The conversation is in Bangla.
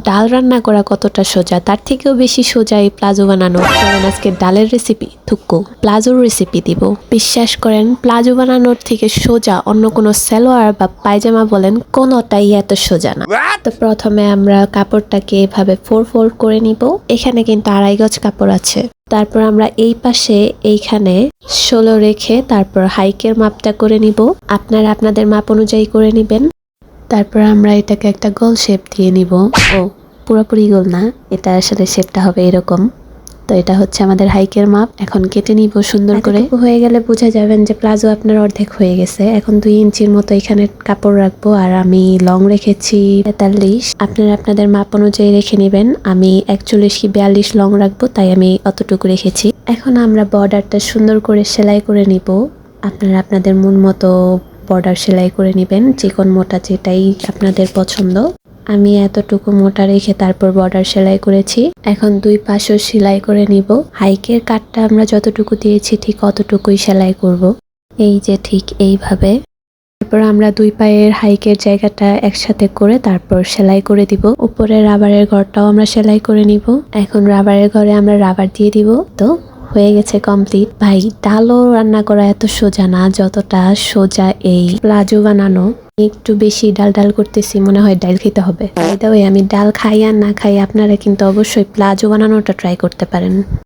ডাল রান্না করা কতটা সোজা, তার থেকেও বেশি সোজা এই প্লাজো বানানো। কারণ আজকে ডালের রেসিপি থুক্কু প্লাজোর রেসিপি দিব। বিশ্বাস করেন, প্লাজো বানানোর থেকে সোজা অন্য কোনো সালোয়ার বা পায়জামা বলেন কোনোটাই এত সোজা না। তো প্রথমে আমরা কাপড়টাকে এভাবে 4 ফোল্ড করে নিব। এখানে কিন্তু 2.5 গজ কাপড় আছে। তারপর আমরা এই পাশে এইখানে 16 রেখে তারপর হাইকের মাপটা করে নিব। আপনারা আপনাদের মাপ অনুযায়ী করে নিবেন। তারপর আমরা এটাকে একটা গোল শেপ দিয়ে নিব। ও পুরোপুরি গোল না, এটা আসলে শেপটা হবে এরকম। তো এটা হচ্ছে আমাদের হাইকের মাপ। এখন কেটে নিব সুন্দর করে। হয়ে গেলে বুঝা যাবেন যে প্লাজো আপনার অর্ধেক হয়ে গেছে। এখন 2 ইঞ্চির মতো এখানে কাপড় রাখবো। আর আমি লং রেখেছি 43। আপনারা আপনাদের মাপ অনুযায়ী রেখে নেবেন। আমি 41 কি 42 লং রাখবো, তাই আমি অতটুকু রেখেছি। এখন আমরা বর্ডারটা সুন্দর করে সেলাই করে নিব। আপনারা আপনাদের মন মতো বর্ডার সেলাই করে নেবেন, চিকন মোটা যেটাই আপনাদের পছন্দ। আমি এতটুকু মোটা রেখে তারপর বর্ডার সেলাই করেছি। এখন 2 পাশও সেলাই করে নিব। হাইকের কাটটা আমরা যতটুকু দিয়েছি ঠিক অতটুকুই সেলাই করব। এই যে ঠিক এইভাবে। তারপর আমরা 2 পায়ের হাইকের জায়গাটা একসাথে করে তারপর সেলাই করে দিব। উপরে রাবারের ঘরটাও আমরা সেলাই করে নিব। এখন রাবারের ঘরে আমরা রাবার দিয়ে দিব। তো হয়ে গেছে কমপ্লিট। ভাই, ডালও রান্না করা এত সোজা না যতটা সোজা এই প্লাজো বানানো। একটু বেশি ডাল ডাল করতেছি, মনে হয় ডাল খেতে হবে। বাই দ্য ওয়ে, আমি ডাল খাই আর না খাই, আপনারা কিন্তু অবশ্যই প্লাজো বানানোটা ট্রাই করতে পারেন।